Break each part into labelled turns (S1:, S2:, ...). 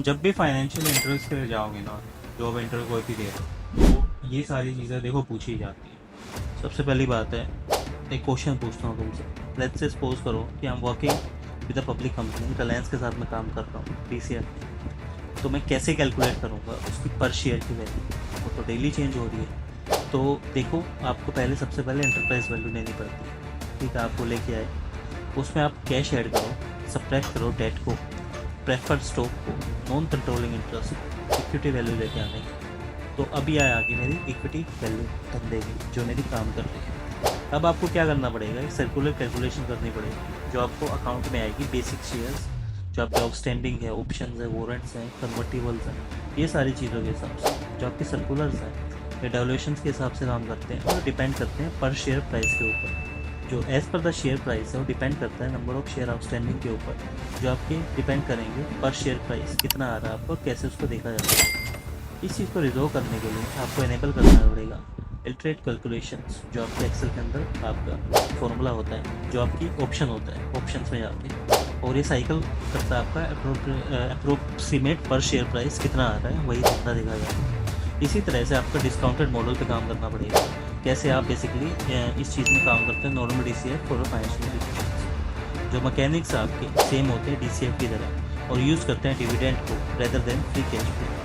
S1: जब भी financial interest के लिए जाओगे ना, जॉब इंटरव्यू कोई भी दे रहे हो, तो ये सारी चीज़ें देखो पूछी जाती है। सबसे पहली बात है, एक क्वेश्चन पूछता हूँ तुमसे। लेट्स से सपोज करो कि I am working with a public company, Reliance के साथ मैं काम कर रहा हूँ DCF। तो मैं कैसे कैलकुलेट करूँगा उसकी पर शेयर की वैल्यू? वो तो डेली चेंज हो रही है। तो देखो, आपको पहले सबसे पहले एंटरप्राइज वैल्यू लेनी पड़ती है। ठीक है, आपको लेके आए, उसमें आप कैश ऐड करो, सब्ट्रैक्ट करो डेट को, प्रेफर्ड स्टॉक को, non controlling interest, equity value लेके आने की। तो अभी आया आगे मेरी इक्विटी वैल्यू बंदे की जो मेरी काम कर रही है। अब आपको क्या करना पड़ेगा, एक सर्कुलर कैलकुलेशन करनी पड़ेगी जो आपको अकाउंट में आएगी। बेसिक शेयर्स जो आपके आउटस्टैंडिंग है, ऑप्शंस है, वारंट्स हैं, कन्वर्टिबल्स हैं, ये सारी चीज़ों के हिसाब से जो आपके सर्कुलर्स हैं, ये वैल्यूएशंस के हिसाब से काम करते हैं और डिपेंड करते हैं पर शेयर प्राइस के ऊपर। जो as per the share price है वो डिपेंड करता है नंबर ऑफ शेयर आउटस्टैंडिंग के ऊपर, जो आपके डिपेंड करेंगे पर शेयर प्राइस कितना आ रहा है आपको, कैसे उसको देखा जाता है। इस चीज़ को रिजॉल्व करने के लिए आपको इनेबल करना पड़ेगा इल्ट्रेट कैलकुलेशंस, जो आपके एक्सेल के अंदर आपका फॉर्मूला होता है, जो आपकी ऑप्शन होता है, ऑप्शंस में जाके, और ये साइकिल करता है आपका अप्रोक्सीमेट पर शेयर प्राइस कितना आ रहा है, वही धंधा देखा जाता है। इसी तरह से आपका डिस्काउंटेड मॉडल पे काम करना पड़ेगा। कैसे आप बेसिकली इस चीज़ में काम करते हैं, normal DCF for financial institutions. जो मैकेनिक्स आपके सेम होते हैं DCF की तरह, और यूज़ करते हैं डिविडेंड को rather than free cash flow.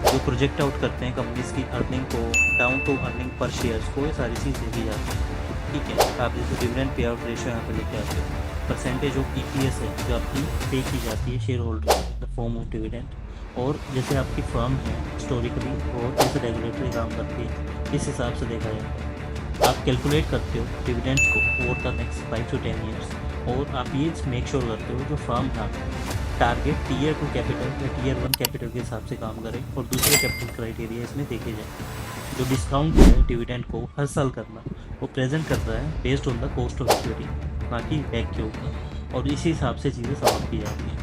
S1: जो प्रोजेक्ट आउट करते हैं कंपनीज की अर्निंग को डाउन टू अर्निंग पर शेयर्स को, ये सारी चीज़ देखी जाती है। ठीक है, आप जैसे डिविडेंड पे आउट रेशियो यहाँ पे लेके आते हो, परसेंटेज ऑफ EPS है जो आपकी पे की जाती है share holder in the form of dividend, और जैसे आपकी फर्म है हिस्टोरिकली और जैसे रेगुलेटरी काम करती है, इस हिसाब से देखा जाता है। आप कैलकुलेट करते हो डिविडेंड को over the next 5 to 10 years, और आप ये मेक श्योर करते हो जो फर्म है टारगेट Tier 2 कैपिटल या Tier 1 कैपिटल के हिसाब से काम करे, और दूसरे कैपिटल क्राइटेरिया इसमें देखे जाए। जो डिस्काउंट है डिविडेंड को हर साल करना, वो प्रेजेंट कर रहा है based on the cost of equity, ना कि बैक के ऊपर, और इसी हिसाब से चीज़ें समाप्त की जाती हैं।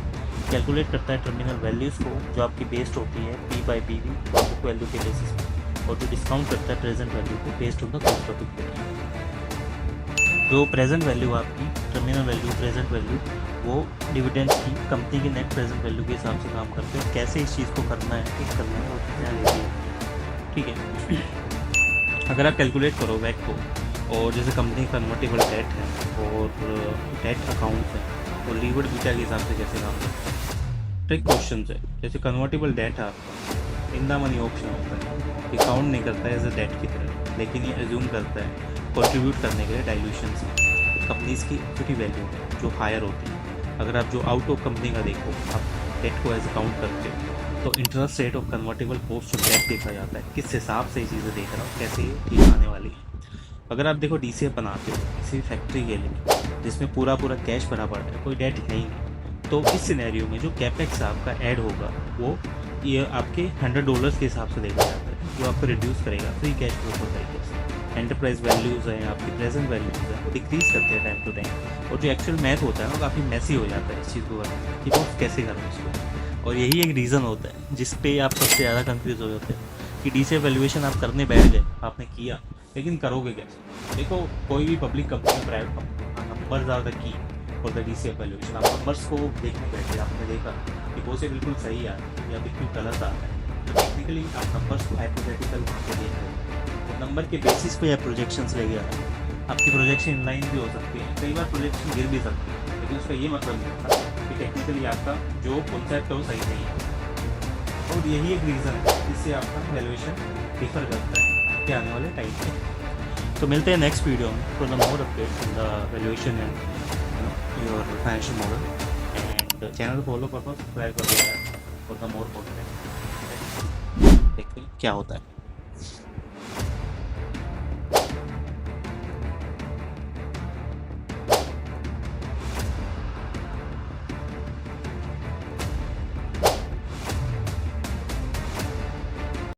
S1: कैलकुलेट करता है टर्मिनल वैल्यूज़ को जो आपकी बेस्ड होती है P/BV बुक वैल्यू के बेसिस पे, और जो डिस्काउंट करता है प्रेजेंट वैल्यू को based on the cost of equity. जो प्रेजेंट वैल्यू आपकी टर्मिनल वैल्यू, प्रेजेंट वैल्यू, वो डिविडेंड्स की कंपनी की नेट प्रेजेंट वैल्यू के हिसाब से काम करते हैं। कैसे इस चीज़ को करना है, ठीक करना है, वो चीज़ें लेती है। ठीक है, अगर आप कैलकुलेट करो वैक को, और जैसे कंपनी कन्वर्टेबल डेट है और डेट अकाउंट है, और लीवर्ड बीटा के हिसाब से कैसे काम करते हैं। ट्रिक क्वेश्चन है, जैसे कन्वर्टेबल डेट है आपका इन द मनी ऑप्शन होता है, ये काउंट नहीं करता है एज अ डेट की तरह, लेकिन ये एज्यूम करता है कंट्रीब्यूट करने के लिए डाइल्यूशन से कंपनीज की इक्विटी वैल्यू जो हायर होती है। अगर आप जो आउट ऑफ कंपनी का देखो, आप डेट को एज काउंट करते हो, तो interest rate of convertible cost of debt देखा जाता है, किस हिसाब से ये चीज़ें देख रहा हूँ, कैसे ये ठीक आने वाली है। अगर आप देखो DCF बनाते हो किसी फैक्ट्री के लिए जिसमें पूरा कैश भरा पड़ा है, कोई डेट है ही नहीं, तो इस सिनेरियो में जो कैपेक्स आपका ऐड होगा वो ये आपके $100 के हिसाब से देखा जाता है, जो आपको रिड्यूस करेगा फ्री कैश फ्लो को तरीके से। एंटरप्राइज वैल्यूज़ हैं, आपकी प्रेजेंट वैल्यूज़ हैं, वो डिक्रीज करते हैं टाइम टू टाइम, और जो एक्चुअल मैथ होता है वो काफ़ी मैसी हो जाता है इस चीज़ को करना कि वो कैसे करें उसको। और यही एक रीज़न होता है जिस पे आप सबसे ज़्यादा कंफ्यूज हो जाते हैं कि DCF वैल्यूएशन आप करने बैठ गए, आपने किया, लेकिन करोगे कैसे। देखो, कोई भी public company, private company, numbers are the key for the DCF valuation. आप नंबर्स को देखने बैठे, आपने देखा कि वो से बिल्कुल सही आ रहा है या बिल्कुल गलत आ रहा है, तो टेक्निकली आप नंबर्स को हाइपोथेटिकल वहाँ पे देख रहे हो, तो नंबर के बेसिस पे आप प्रोजेक्शंस लेके आ रहे हैं। आपकी प्रोजेक्शन इनलाइन भी हो सकती है, कई बार प्रोजेक्शन गिर भी सकती है, लेकिन उसका ये मतलब नहीं होता कि टेक्निकली आपका जो कॉन्सेप्ट है वो सही नहीं है। और यही एक रीज़न है जिससे आपका वैल्यूएशन डिफर करता है कि आने वाले टाइम में। तो मिलते हैं नेक्स्ट वीडियो में for the more updates in the valuation and your financial model, and channel follow करो, सब्सक्राइब कर दो फॉर द मोर कंटेंट। देखते हैं क्या होता है।